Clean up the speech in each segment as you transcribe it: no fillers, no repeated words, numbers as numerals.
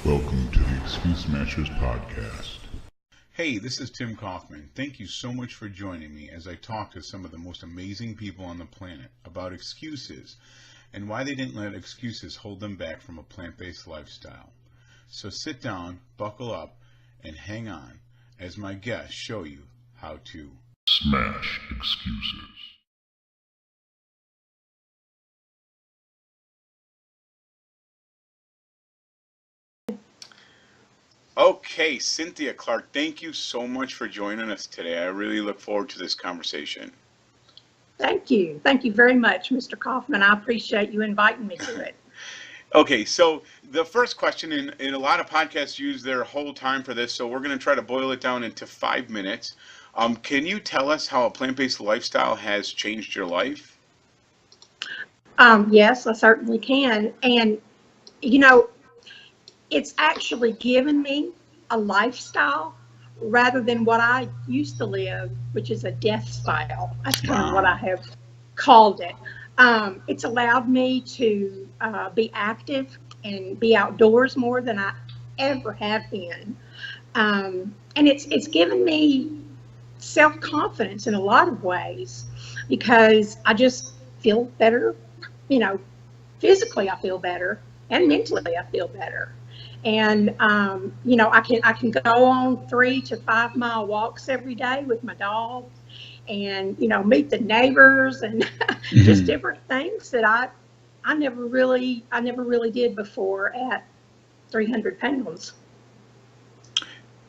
Welcome to the Excuse Smashers podcast. Hey, this is Tim Kaufman. Thank you so much for joining me as I talk to some of the most amazing people on the planet about excuses and why they didn't let excuses hold them back from a plant-based lifestyle. So sit down, buckle up, and hang on as my guests show you how to Smash excuses. Okay, Cynthia Clark, thank you so much for joining us today. I really look forward to this conversation. Thank you. Thank you very much, Mr. Kaufman. I appreciate you inviting me to it. Okay, so the first question, and a lot of podcasts use their whole time for this, so we're going to try to boil it down into 5 minutes. Can you tell us how a plant-based lifestyle has changed your life? Yes, I certainly can. And, you know, it's actually given me a lifestyle rather than what I used to live, which is a death style. That's kind of what I have called it. It's allowed me to be active and be outdoors more than I ever have been. And it's given me self-confidence in a lot of ways because I just feel better, physically I feel better and mentally I feel better. And, I can go on 3 to 5 mile walks every day with my dog and, meet the neighbors and just different things that I never really did before at 300 pounds.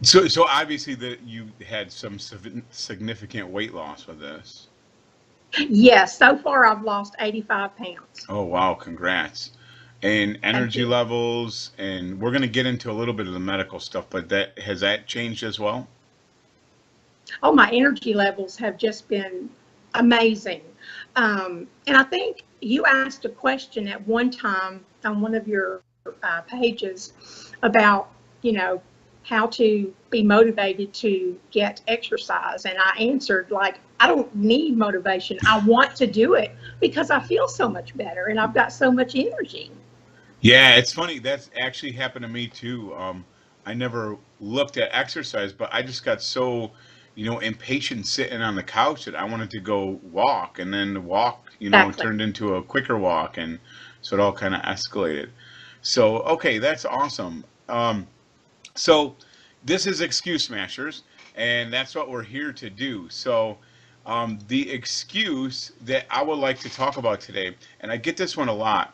So obviously that you had some significant weight loss with this. Yes, so far I've lost 85 pounds. Oh, wow. Congrats. And energy levels, and we're going to get into a little bit of the medical stuff, but has that changed as well? Oh, my energy levels have just been amazing. And I think you asked a question at one time on one of your pages about, how to be motivated to get exercise. And I answered I don't need motivation. I want to do it because I feel so much better and I've got so much energy. Yeah, it's funny. That's actually happened to me too. I never looked at exercise, but I just got so, impatient sitting on the couch that I wanted to go walk, and then the walk, Exactly. turned into a quicker walk, and so it all kind of escalated. So, okay, that's awesome. So this is Excuse Smashers, and that's what we're here to do. So the excuse that I would like to talk about today, and I get this one a lot.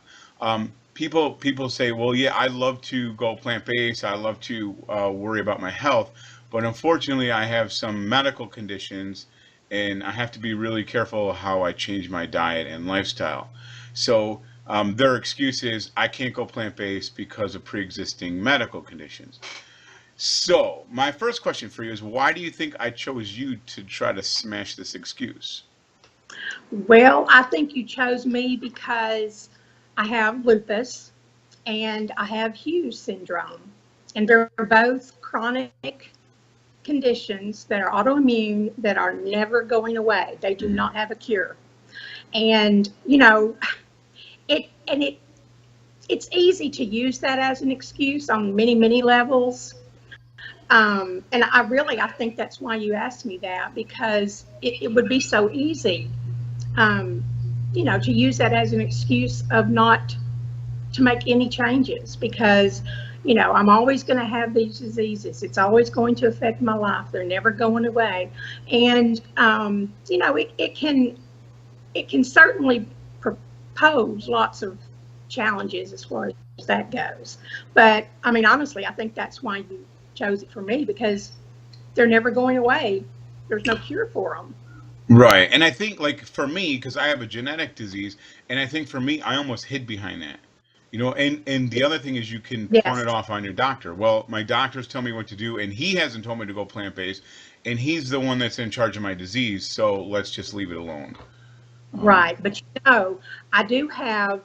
People say, well, yeah, I love to go plant-based. I love to worry about my health. But unfortunately, I have some medical conditions, and I have to be really careful how I change my diet and lifestyle. So their excuse is, I can't go plant-based because of pre-existing medical conditions. So my first question for you is, why do you think I chose you to try to smash this excuse? Well, I think you chose me because I have lupus and I have Hughes syndrome, and they're both chronic conditions that are autoimmune that are never going away. They do not have a cure. And, it's easy to use that as an excuse on many, many levels. And I think that's why you asked me that, because it would be so easy, to use that as an excuse of not to make any changes because, I'm always going to have these diseases. It's always going to affect my life. They're never going away. And, it can certainly propose lots of challenges as far as that goes. But honestly, I think that's why you chose it for me, because they're never going away. There's no cure for them. Right. And I think for me, because I have a genetic disease, and I think for me, I almost hid behind that. And the other thing is you can pawn Yes. it off on your doctor. Well, my doctors tell me what to do, and he hasn't told me to go plant-based, and he's the one that's in charge of my disease, so let's just leave it alone. Right. But I do have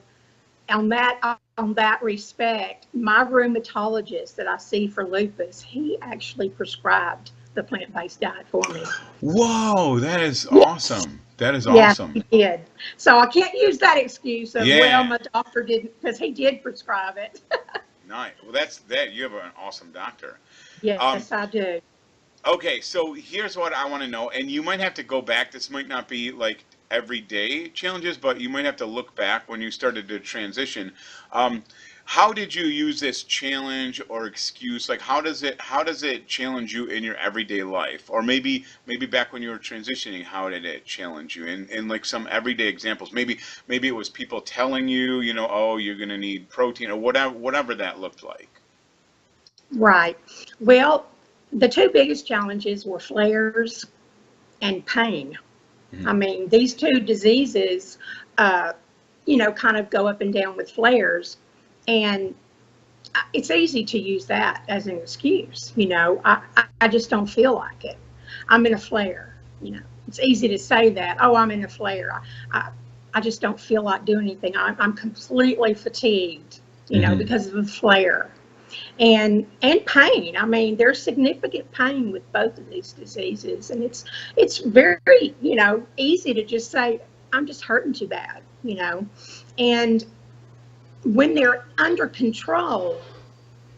on that respect, my rheumatologist that I see for lupus, he actually prescribed the plant-based diet for me. Whoa, that is Yes. awesome. That is Yeah, awesome. he did. So I can't use that excuse of, well, Yeah. my doctor didn't, because he did prescribe it. Nice. Well, that's that. You have an awesome doctor. Um, Yes, I do. okay, so here's what I want to know, and you might have to go back. This might not be like everyday challenges, but you might have to look back when you started to transition. Um, how did you use this challenge or excuse? Like, how does it challenge you in your everyday life, or maybe back when you were transitioning, how did it challenge you? In like some everyday examples, maybe it was people telling you, oh, you're gonna need protein or whatever that looked like. Right. Well, the two biggest challenges were flares and pain. I Mhm. mean, these two diseases, uh, kind of go up and down with flares. And it's easy to use that as an excuse. I just don't feel like it. I'm in a flare. It's easy to say that. Oh, I'm in a flare. I just don't feel like doing anything. I'm completely fatigued, Mhm. because of a flare. And pain. I mean, there's significant pain with both of these diseases, and it's very easy to just say I'm just hurting too bad, and when they're under control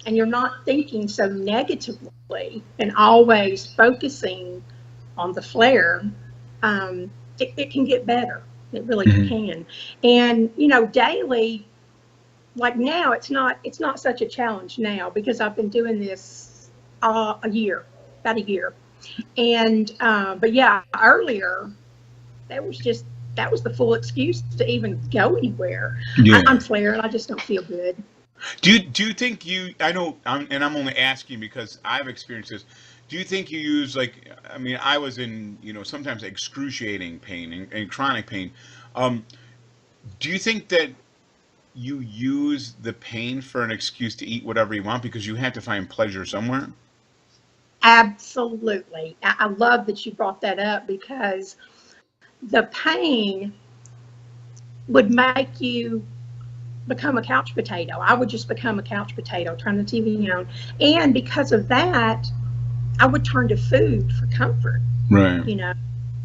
and you're not thinking so negatively and always focusing on the flare, it can get better. It really Mhm. can. And daily, like now, it's not such a challenge now because I've been doing this a year, about a year. And but yeah, earlier that was the full excuse to even go anywhere. I'm Yeah. flaring. I just don't feel good. Do you think you? I know, and I'm only asking because I've experienced this. Do you think you use like? I mean, I was in sometimes excruciating pain and chronic pain. Um, do you think that you use the pain for an excuse to eat whatever you want because you had to find pleasure somewhere? Absolutely. I love that you brought that up because the pain would make you become a couch potato. I would just become a couch potato, turn the TV on. And because of that, I would turn to food for comfort, Right. you know,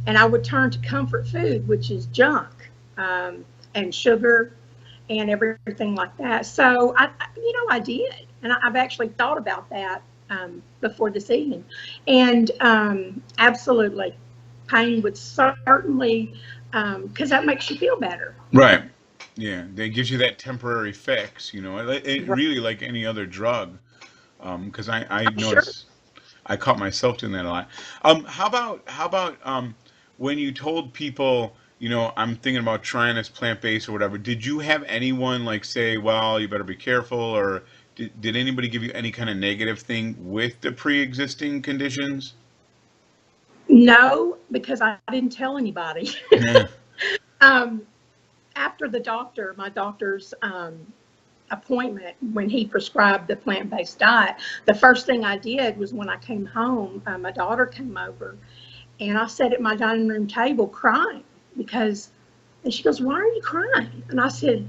and I would turn to comfort food, which is junk, um, and sugar and everything like that. So I did. And I've actually thought about that before this evening. And absolutely, pain would certainly, because that makes you feel better. Right. Yeah. They gives you that temporary fix. It Right. really like any other drug. Because I Oh, sure. noticed. I caught myself doing that a lot. How about when you told people, I'm thinking about trying this plant-based or whatever, did you have anyone like say, well, you better be careful, or did anybody give you any kind of negative thing with the pre-existing conditions? No, because I didn't tell anybody. Yeah. um, After my doctor's appointment, when he prescribed the plant-based diet, the first thing I did was when I came home, my daughter came over and I sat at my dining room table crying because, and she goes, "Why are you crying?" And I said,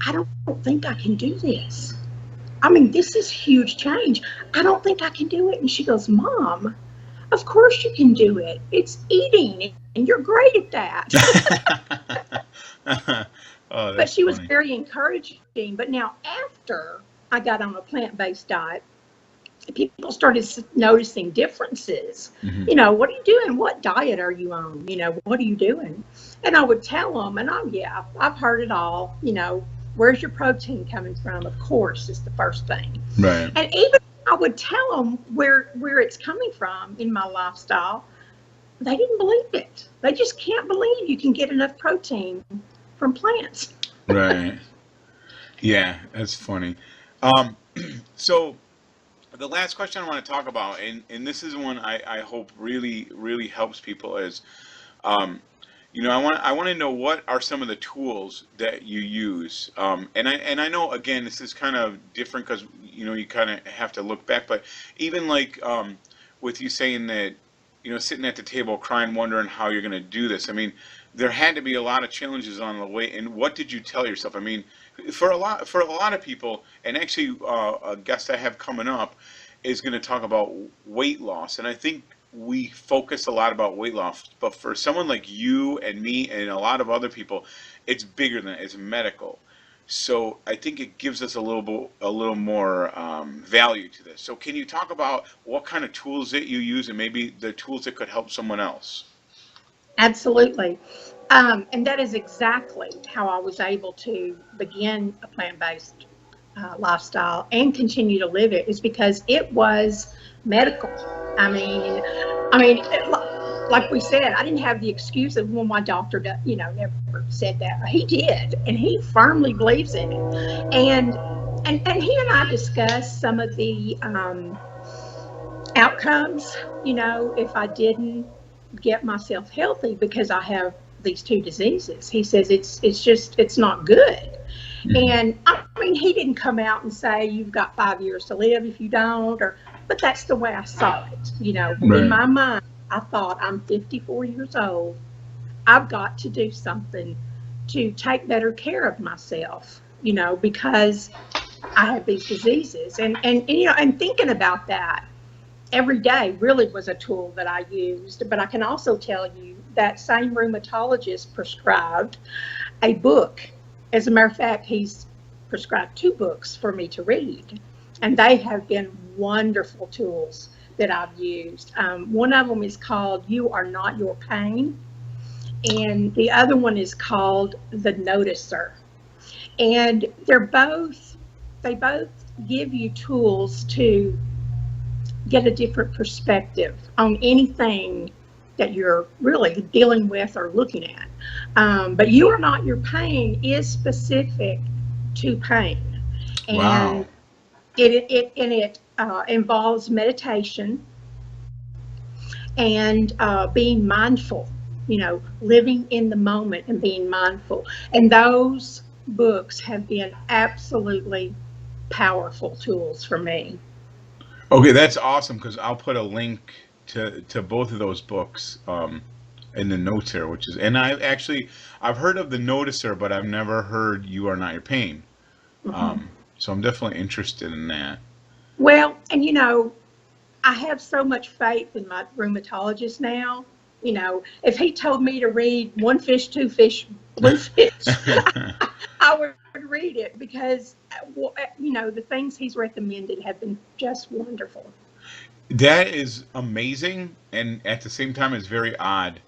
"I don't think I can do this. I mean, this is huge change. I don't think I can do it." And she goes, "Mom, of course you can do it. It's eating and you're great at that." Oh, But that's she was funny. very encouraging. But now, after I got on a plant based diet, people started noticing differences. Hmm. What are you doing? What diet are you on? What are you doing? And I would tell them, and oh, yeah, I've heard it all. Where's your protein coming from? Of course, is the first thing. Right. And even I would tell them where it's coming from in my lifestyle. They didn't believe it. They just can't believe you can get enough protein from plants. Right. Yeah, that's funny. Um, so the last question I want to talk about, and this is one I hope really, really helps people is, um, I want to know what are some of the tools that you use. And I know again this is kind of different because you kind of have to look back, but even like with you saying that sitting at the table crying, wondering how you're going to do this. I mean, there had to be a lot of challenges on the way. And what did you tell yourself? I mean, for a lot of people, and actually a guest I have coming up is going to talk about weight loss, and I think we focus a lot about weight loss, but for someone like you and me and a lot of other people, it's bigger than that. It's medical. So I think it gives us a little more value to this. So can you talk about what kind of tools that you use and maybe the tools that could help someone else? Absolutely. And that is exactly how I was able to begin a plant-based lifestyle and continue to live it, is because it was medical. Like we said, I didn't have the excuse of, well, my doctor, never said that. He did, and he firmly believes in it. And he and I discussed some of the outcomes, if I didn't get myself healthy because I have these two diseases. He says it's not good. And he didn't come out and say you've got 5 years to live if you don't, but that's the way I saw it. Right. In my mind, I thought, I'm 54 years old. I've got to do something to take better care of myself, because I have these diseases. And thinking about that every day really was a tool that I used. But I can also tell you that same rheumatologist prescribed a book. As a matter of fact, he's prescribed 2 books for me to read, and they have been wonderful tools that I've used. One of them is called You Are Not Your Pain, and the other one is called The Noticer. And they both give you tools to get a different perspective on anything that you're really dealing with or looking at. But You Are Not Your Pain is specific to pain. And Wow. it involves meditation and being mindful, living in the moment and being mindful. And those books have been absolutely powerful tools for me. Okay, that's awesome, because I'll put a link to both of those books in the notes here, and I've heard of the Noticer, but I've never heard You Are Not Your Pain. So I'm definitely interested in that. Well, and I have so much faith in my rheumatologist now. If he told me to read One Fish, Two Fish, Blue Fish, I would read it, because, the things he's recommended have been just wonderful. That is amazing, and at the same time, it's very odd.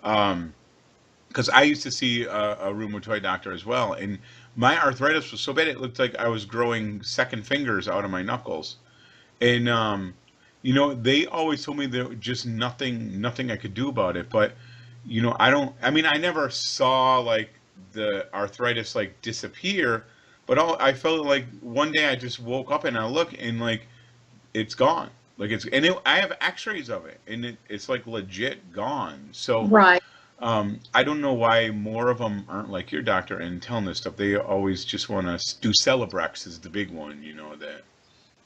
Because I used to see a rheumatoid doctor as well, and my arthritis was so bad it looked like I was growing second fingers out of my knuckles. And they always told me there was just nothing I could do about it. But I never saw like the arthritis like disappear, but I felt like one day I just woke up and I look and like it's gone. Like I have X-rays of it, and it's like legit gone. So Right. I don't know why more of them aren't like your doctor and telling this stuff. They always just want to do Celebrex is the big one, that.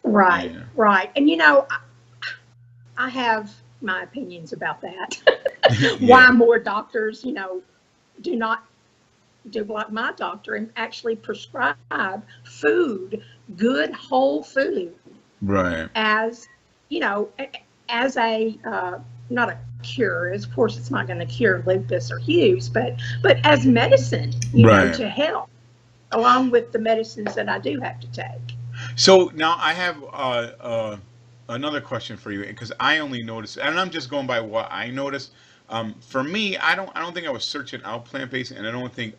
Right. Yeah. Right. And I have my opinions about that. Yeah. Why more doctors, do not do like my doctor and actually prescribe food, good whole food, Right. as as a not a cure. Of course, it's not going to cure lupus or Hughes, but as medicine, Right. to help, along with the medicines that I do have to take. So now I have another question for you, because I only noticed, and I'm just going by what I noticed. For me, I don't think I was searching out plant-based, and I don't think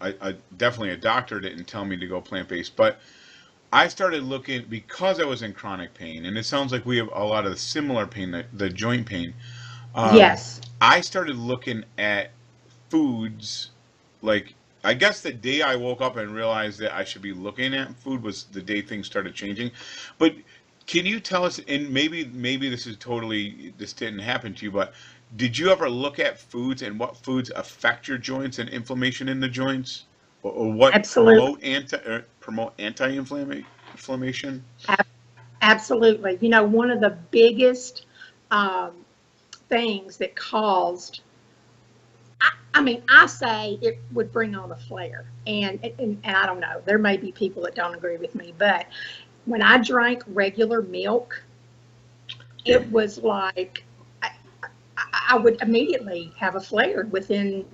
definitely a doctor didn't tell me to go plant-based, but I started looking because I was in chronic pain, and it sounds like we have a lot of the similar pain, the joint pain. Yes. I started looking at foods, like I guess the day I woke up and realized that I should be looking at food was the day things started changing. But can you tell us, and maybe this didn't happen to you, but did you ever look at foods and what foods affect your joints and inflammation in the joints, or what Absolutely. promote anti-inflammation? Absolutely. One of the biggest things that caused, I say it would bring on a flare. And I don't know, there may be people that don't agree with me, but when I drank regular milk, it was like I would immediately have a flare within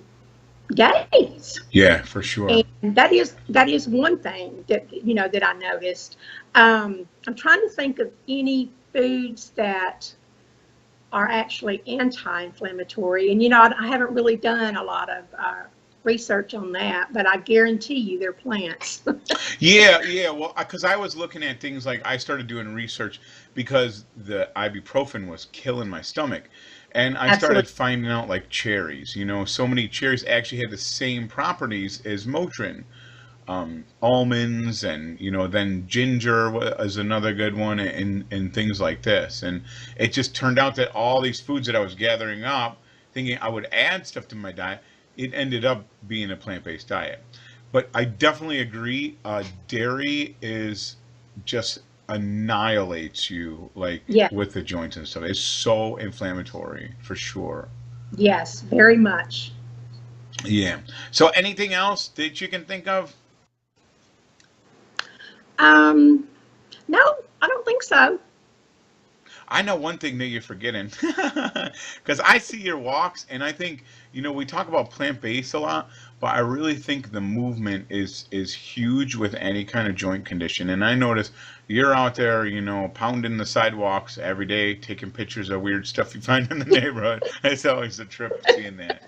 days. Yeah, for sure. And that is one thing that that I noticed. I'm trying to think of any foods that are actually anti-inflammatory, and I haven't really done a lot of research on that, but I guarantee you they're plants. Yeah, yeah. Well, because I was looking at things like I started doing research because the ibuprofen was killing my stomach. And I started Absolutely. finding out like cherries, so many cherries actually had the same properties as Motrin. Almonds and then ginger is another good one, and things like this. And it just turned out that all these foods that I was gathering up thinking I would add stuff to my diet, it ended up being a plant-based diet. But I definitely agree, dairy is just annihilates you, like Yeah. with the joints and stuff. It's so inflammatory for sure. Yes, very much. Yeah. So anything else that you can think of? Um, no, I don't think so. I know one thing that you're forgetting, because I see your walks, and I think we talk about plant-based a lot, but I really think the movement is huge with any kind of joint condition. And I notice you're out there, pounding the sidewalks every day, taking pictures of weird stuff you find in the neighborhood. It's always a trip seeing that.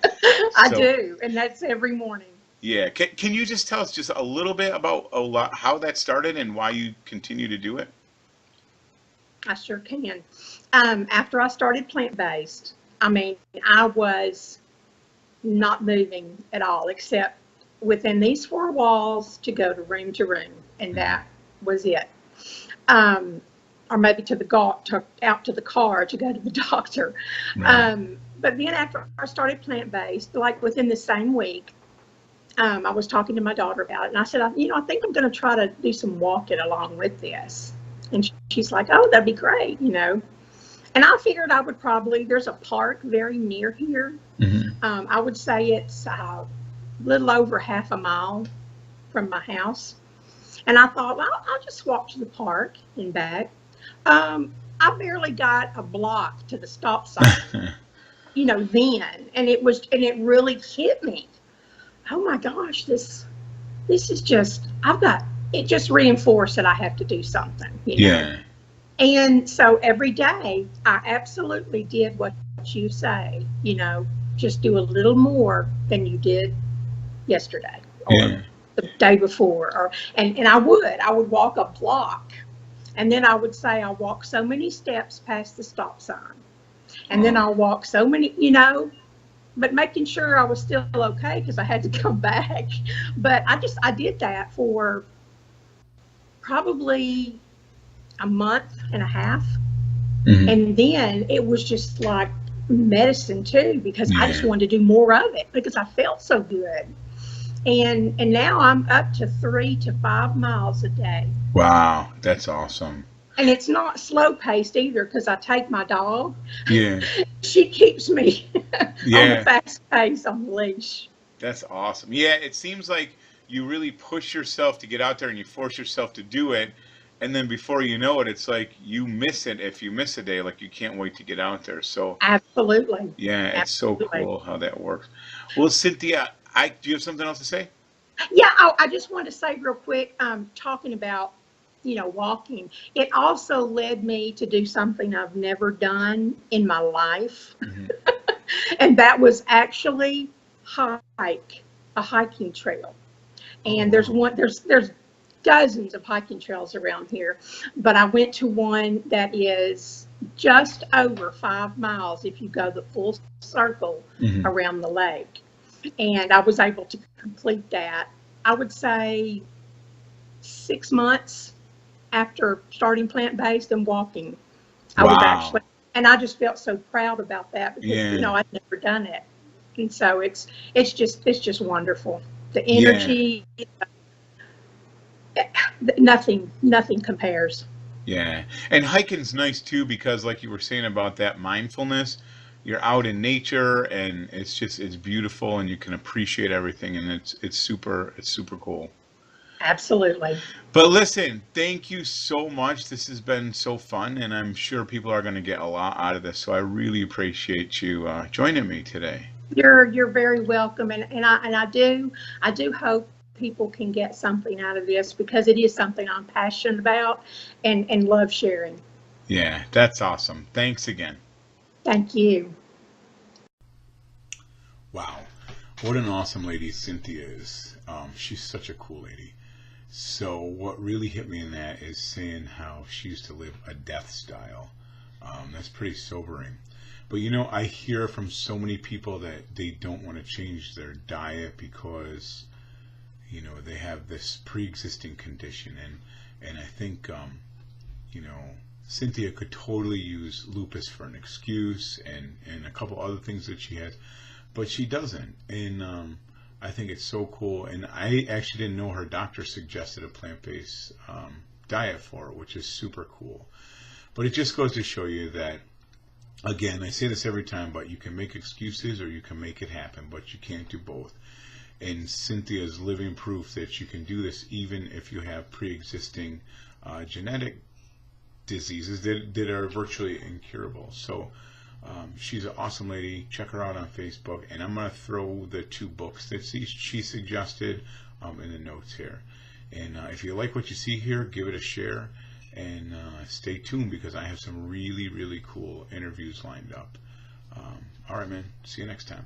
I So do, and that's every morning. yeah, can you just tell us just a little bit about how that started and why you continue to do it? I sure can. After I started plant-based, I mean, I was not moving at all, except within these four walls to go to room, and Hmm. that was it. Um, or maybe out to the car to go to the doctor. Right. But then after I started plant-based, like within the same week, I was talking to my daughter about it, and I said, I think I'm going to try to do some walking along with this. And she's like, oh, that'd be great. And I figured I would probably, there's a park very near here. Hmm. I would say it's a little over half a mile from my house. And I thought, well, I'll just walk to the park and back. I barely got a block to the stop sign, then. And it really hit me. Oh my gosh, this is just, it just reinforced that I have to do something. Yeah. And so every day I absolutely did what you say, just do a little more than you did yesterday or Yeah. the day before, and I would walk a block, and then I would say I'll walk so many steps past the stop sign, and then Oh, I'll walk so many, but making sure I was still okay because I had to come back. But I did that for probably a month and a half. hmm. And then it was just like medicine too, because I just Yeah. wanted to do more of it because I felt so good. And now I'm up to 3 to 5 miles a day. Wow, that's awesome. And it's not slow paced either because I take my dog. Yeah. She keeps me on the Yeah, fast pace on the leash. that's awesome. Yeah, it seems like you really push yourself to get out there and you force yourself to do it. And then before you know it, it's like you miss it if you miss a day, like you can't wait to get out there. So Absolutely. yeah, it's so Absolutely. cool how that works. Well, Cynthia, do you have something else to say? Yeah, I just want to say real quick, talking about, walking, it also led me to do something I've never done in my life. Hmm. And that was actually a hiking trail. Oh, And wow. there's dozens of hiking trails around here, but I went to one that is just over 5 miles if you go the full circle Hmm. around the lake. And I was able to complete that, I would say 6 months after starting plant-based and walking. I was actually, Wow. and I just felt so proud about that because, Yeah. I'd never done it. And so it's just wonderful. The Yeah. energy, nothing compares. Yeah. And hiking's nice too because like you were saying about that mindfulness, you're out in nature and it's beautiful and you can appreciate everything and it's super cool. Absolutely. But listen, thank you so much. This has been so fun and I'm sure people are going to get a lot out of this. So I really appreciate you joining me today. You're very welcome, and I do hope people can get something out of this because it is something I'm passionate about and love sharing. Yeah, that's awesome. Thanks again. Thank you. Wow, what an awesome lady Cynthia is. She's such a cool lady. So what really hit me in that is saying how she used to live a death style. That's pretty sobering. But you know, I hear from so many people that they don't want to change their diet because, you know, they have this pre-existing condition, and I think, you know, Cynthia could totally use lupus for an excuse, and a couple other things that she has, but she doesn't. And I think it's so cool. And I actually didn't know her doctor suggested a plant-based diet for her, which is super cool. But it just goes to show you that, again, I say this every time, but you can make excuses or you can make it happen, but you can't do both. And Cynthia's living proof that you can do this even if you have pre-existing genetic diseases that are virtually incurable. So she's an awesome lady. Check her out on Facebook, and I'm going to throw the 2 books that she suggested in the notes here. And if you like what you see here, give it a share, and stay tuned because I have some really, really cool interviews lined up. All right, man. See you next time.